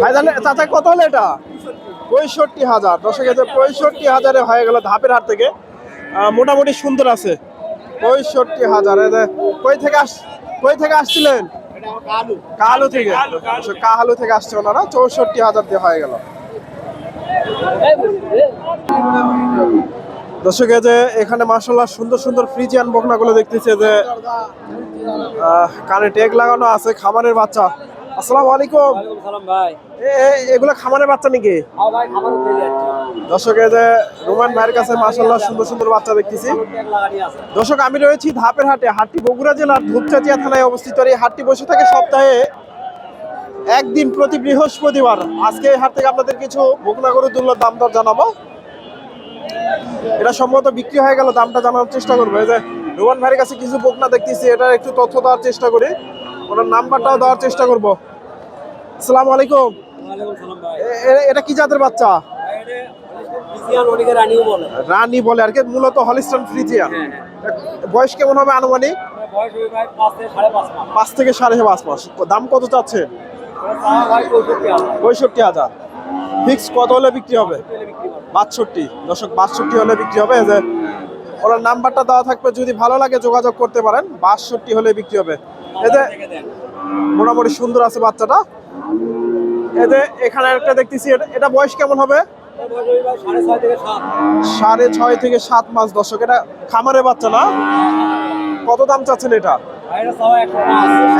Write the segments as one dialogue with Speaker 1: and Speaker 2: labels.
Speaker 1: ভাইজান চাচা কত হলো এটা? 65,000। দর্শক এই যে 65,000-এ হয়ে গেল ধাপের হাট থেকে। মোটামুটি সুন্দর আছে। 65,000। কই থেকে আসছিলেন? কাহালু থেকে। কাহালু থেকে আসছে ওনারা। 64,000 দিয়ে হয়ে গেল। দর্শক এই যে এখানে মাশাআল্লাহ সুন্দর সুন্দর ফ্রিজিয়ান বকনাগুলো দেখতেছে যে কানে ট্যাগ লাগানো আছে। খামারের বাচ্চা। আসসালামু আলাইকুম।
Speaker 2: ওয়ালাইকুম সালাম ভাই।
Speaker 1: এগুলো খামারের বাচ্চা নাকি?
Speaker 2: হ্যাঁ ভাই, খামারে তৈরি আছে।
Speaker 1: দর্শক এই যে রোমান ভাইয়ের কাছে মাশাআল্লাহ সুন্দর সুন্দর বাচ্চা দেখতেছি। দর্শক আমি রয়েছি ধাপের হাটে। হাটটি বগুড়া জেলার ধূপচাচিয়া থানায় অবস্থিত। এই হাটটি বসে থাকে সপ্তাহে একদিন প্রতি বৃহস্পতিবার। আজকে এই হাট থেকে আপনাদের কিছু বকনা গরুর দুল্লার দাম দর জানাবো। এটা সম্ভবত বিক্রি হয়ে গেল, দামটা জানার চেষ্টা করবো। এই যে রোমান ভাইয়ের কাছে কিছু বকনা দেখতেছি, এটা একটু তথ্য দেওয়ার চেষ্টা করি, ওনার নাম্বারটাও দেওয়ার চেষ্টা করবো। আসসালামু আলাইকুম।
Speaker 2: ওয়ালাইকুম সালাম ভাই।
Speaker 1: এটা কি জাতের বাচ্চা?
Speaker 2: ফ্রিজিয়ান অনেকে রানিও বলে।
Speaker 1: রানী বলে আর কি, মূলত হলিস্টাইন ফ্রিজিয়ান। বয়স কেমন হবে আনুমানিক?
Speaker 2: বয়স হবে ভাই 5 থেকে 5.5 মাস।
Speaker 1: 5 থেকে 5.5 মাস। দাম কত চাচ্ছে?
Speaker 2: ভাই
Speaker 1: 65,000। ফিক্স কত হলে বিক্রি হবে? 62। দর্শক 62 হলে বিক্রি হবে। এই যে ওনার নাম্বারটা দেওয়া থাকবে, যদি ভালো লাগে যোগাযোগ করতে পারেন। 62 হলে বিক্রি হবে। এই যে মোটামুটি সুন্দর আছে বাচ্চাটা। এই যে এখানে একটা দেখতেছি, এটা বয়স কেমন হবে? 6.5 থেকে 7 মাস। দর্শক এটা খামারের বাচ্চা না? কত দাম চাচ্ছেন এটা?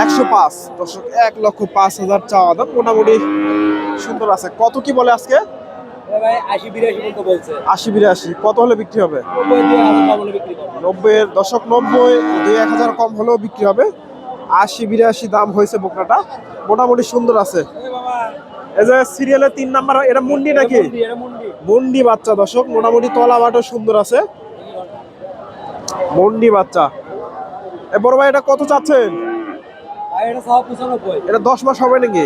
Speaker 1: 105। দর্শক 1,05,000 চাওয়া দাম। মোটামুটি সুন্দর আছে। কত কি বলে আজকে? 80-82 কত হলে বিক্রি হবে? 90। দর্শক 90, 2-1,000 কম হলেও বিক্রি হবে। 80-82 দাম হয়েছে বকনাটা। মোটামুটি সুন্দর আছে। এই যে সিরিয়ালের 3 নাম্বার, এটা মুন্ডি নাকি? মুন্ডি বাচ্চা। দর্শক মোটামুটি তলা বাটও সুন্দর আছে। মুন্ডি বাচ্চা। এ বড় ভাই এটা কত চাচ্ছেন? এটা 10 মাস হবে নাকি?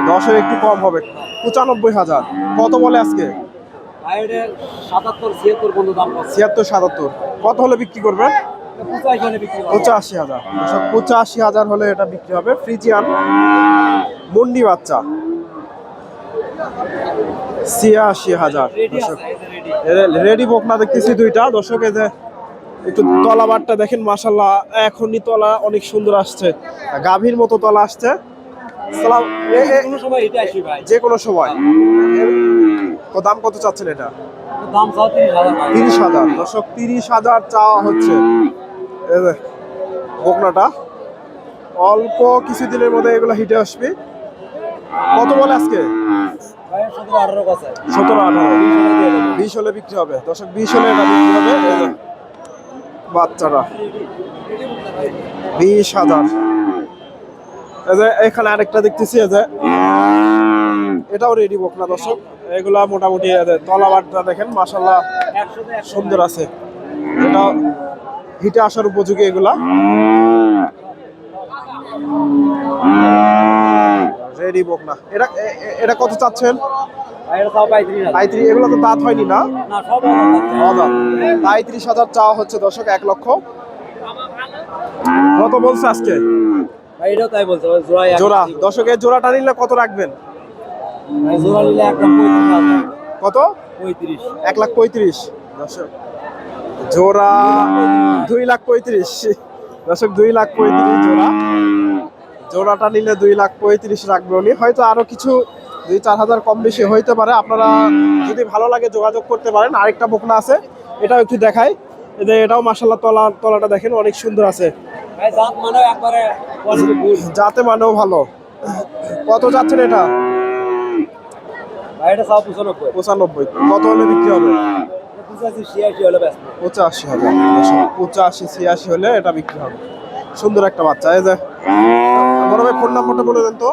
Speaker 1: 10-এর একটু কম হবে। 95,000। কত বলে আজকে? 76-77। কত হলে বিক্রি করবেন? 85,000। 85,000 হলে এটা বিক্রি হবে। ফ্রিজিয়ান মুন্ডি বাচ্চা। 86,000। রেডি বকনা দেখতেছি দুইটা। দর্শক এই যে একটু তলা বাটটা দেখেন, মাশাআল্লাহ এখনই তলা অনেক সুন্দর আসছে, গাভীর মতো তলা আসছে। যে কোনো সময়। দাম কত চাচ্ছেন এটা? 30,000। দর্শক 30,000 চাওয়া হচ্ছে। বকনাটা অল্প কিছুদিনের মধ্যে এগুলো হিটে আসবে। কত বলে আজকে? 17-18। 20 হলে বিক্রি হবে। দর্শক 20 হলে এটা বিক্রি হবে। বাচ্চারা 20,000। এখানে আরেকটা দেখতেছি, এটাও রেডি বকনা। দর্শক এগুলা মোটামুটি তলা বাটটা দেখেন, মাশাআল্লাহ সুন্দর আছে। এটা হিটে আসার উপযোগী এগুলা। রেডি বকনা। এটা কত চাচ্ছেন? 35। এগুলো তো দাঁত হয়নি না? 35,000 চাওয়া হচ্ছে। দর্শক 1 লক্ষ। কত বলছে আজকে? জোড়া। দর্শকের জোড়াটা নিলে কত রাখবেন? কত? 1,35,000। দর্শক জোড়া 2,35,000। দর্শক 2,35,000 জোড়া। জোড়াটা নিলে 2,35,000 রাখবে উনি। হয়তো আরো কিছু 2-4,000 কম বেশি হইতে পারে। আপনারা যদি ভালো লাগে যোগাযোগ করতে পারেন। আরেকটা বকনা আছে, এটাও একটু দেখাই। এটাও মাশাআল্লাহ তলাটা দেখেন অনেক সুন্দর আছে। জাতে মানেও ভালো। কত যাচ্ছেন এটা? 95। কত হলে বিক্রি হবে? 85,000। 85-86 হলে এটা বিক্রি হবে। সুন্দর একটা বাচ্চা। এই যে বড় ভাই ফোন নাম্বারটা বলে দেন তো।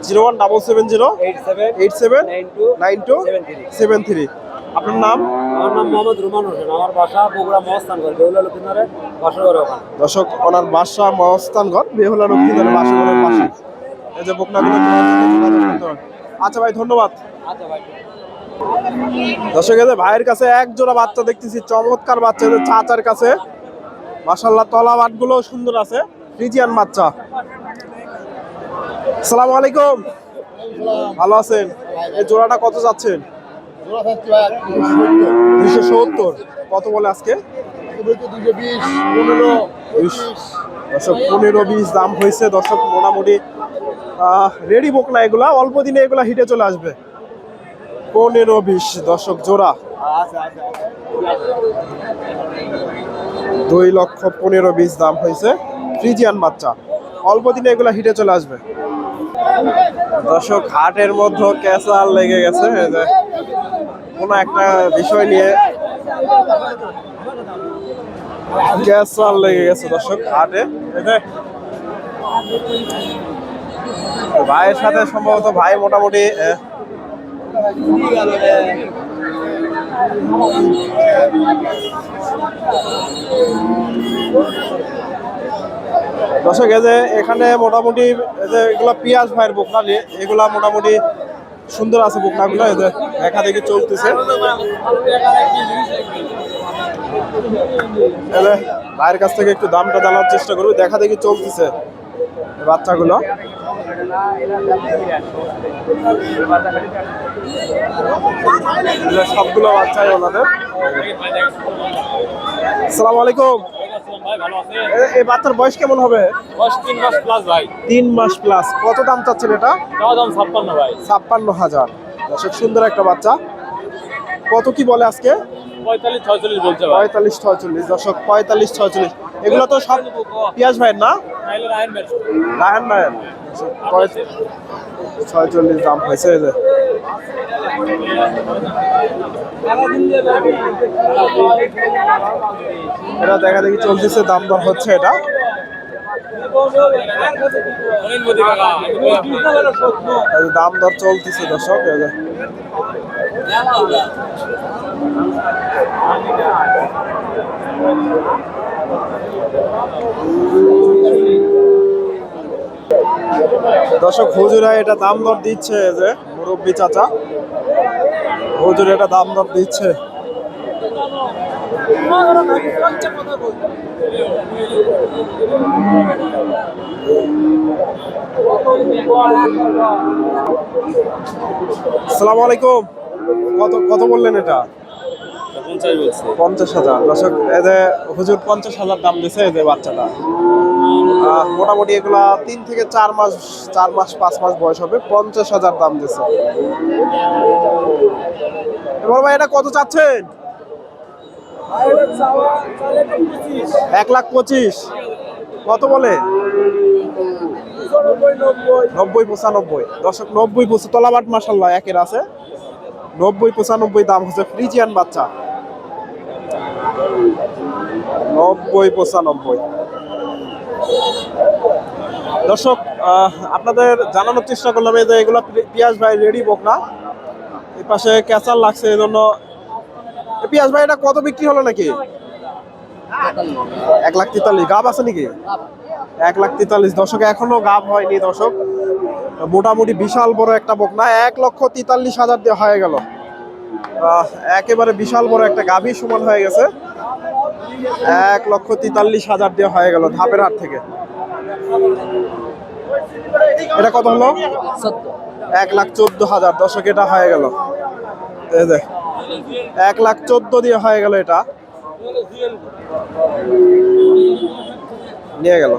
Speaker 1: 0177087927 আপনার নাম?
Speaker 2: আমার নাম মোহাম্মদ রুমান হোসেন। আমার বাসা বগুড়া মহস্থানগড়, বেহুলা লক্ষ্মীনগরে বাসা করে ওখানে।
Speaker 1: দর্শক ওনার বাসা মহস্থানগড়, বেহুলা লক্ষ্মীনগরের বাসা করে পাশে। এই যে বকনাগুলো যোগাযোগ করতে হবে। আচ্ছা ভাই, ধন্যবাদ।
Speaker 2: আচ্ছা ভাই।
Speaker 1: দর্শক এই যে ভাইয়ের কাছে এক জোড়া বাচ্চা দেখতেছি, চমৎকার বাচ্চা। চাচার কাছে মাশাআল্লাহ তলা বাটগুলো সুন্দর আছে। ফ্রিজিয়ান বাচ্চা। আসসালামু আলাইকুম, ভালো আছেন? এই জোড়াটা কত যাচ্ছেন? 270। কত বলে আজকে? 15-20 দাম হয়েছে দর্শক। মোটামুটি রেডি বোক না এগুলা, অল্প দিনে এগুলা হিটে চলে আসবে। 15-20 দর্শক জোড়া। 2,15,20 দাম হয়েছে। ফ্রিজিয়ান বাচ্চা, অল্প দিনে এগুলা হিটে চলে আসবে দর্শক। হাটের মধ্যে ক্যাসাল লেগে গেছে, এই যে কোনো একটা বিষয় নিয়ে ক্যাসাল লেগে গেছে দর্শক হাটে। এই যে ভাইয়ের সাথে সম্ভবত ভাই মোটামুটি দর্শক এই যে এখানে মোটামুটি এই যে এগুলা পিয়াজ ভাইয়ের বকনা, এগুলা মোটামুটি সুন্দর আছে বকনাগুলো। এই যে দেখা দেখি চলতেছে। এই যে ভাইয়ের কাছ থেকে একটু দামটা জানার চেষ্টা করবো। দেখা দেখি চলতেছে বাচ্চাগুলো। সবগুলো বাচ্চাই ওনাদের। আসসালামু আলাইকুম। এই বাচ্চার বয়স কেমন হবে?
Speaker 2: 3 মাস প্লাস ভাই।
Speaker 1: 3 মাস প্লাস। কত দাম চাচ্ছেন এটা?
Speaker 2: দাম 56 ভাই।
Speaker 1: 56,000। দর্শক সুন্দর একটা বাচ্চা। কত কি বলে আজকে?
Speaker 2: 45-46 বলছে ভাই।
Speaker 1: 45-46 দর্শক, 45-46। এগুলো তো সব পিয়াজ ভাইয়ের না? রায়হান ভাইয়ের। 46 দাম হয়েছে। এই যে এটা দেখা দেখি চলতেছে, দাম দর হচ্ছে। এটা দাম দর চলতেছে দর্শক। দর্শক হুজুরা এটা দাম দর দিচ্ছে, যে মুরব্বী চাচা হুজুর এটা দাম দর দিচ্ছে। আসসালামু আলাইকুম। কত কত বললেন এটা? 50,000 দর্শক। এই যে হুজুর 50,000 দাম দিছে। এই যে বাচ্চাটা মোটামুটি এগুলা 3 থেকে 4 মাস 5 মাস বয়স হবে। 50,000 দাম দিছে। এবার ভাই এটা কত চাচ্ছেন? 1,25,000। কত বলে? 90-95 দর্শক। 90-95 তলাবাট মাশাআল্লাহ একের আছে। 90-95 দাম হচ্ছে। ফ্রিজিয়ান বাচ্চা। 90-95 দর্শক। আপনাদের জানানোর চেষ্টা করলাম এই যে এগুলো পিয়াজ ভাই রেডি বকনা। এই পাশে ক্যাচাল লাগছে, এই জন্য। পিয়াজ ভাই এটা কত বিক্রি হলো নাকি? 1,43,000। গাব আছে নাকি? 1,43,000 দর্শক। এখনো গাব হয়নি দর্শক। মোটামুটি বিশাল বড় একটা বকনা। 1,43,000 দিয়ে হয়ে গেল। একেবারে বিশাল বড় একটা গাভী সমান হয়ে গেছে। 1,43,000 দিয়ে হয়ে গেল ধাপের হাট থেকে। এটা কত হলো? 1,14,000 দর্শক। এটা হয়ে গেল, এই যে 1,14,000 দিয়ে হয়ে গেল। এটা নিয়ে গেল।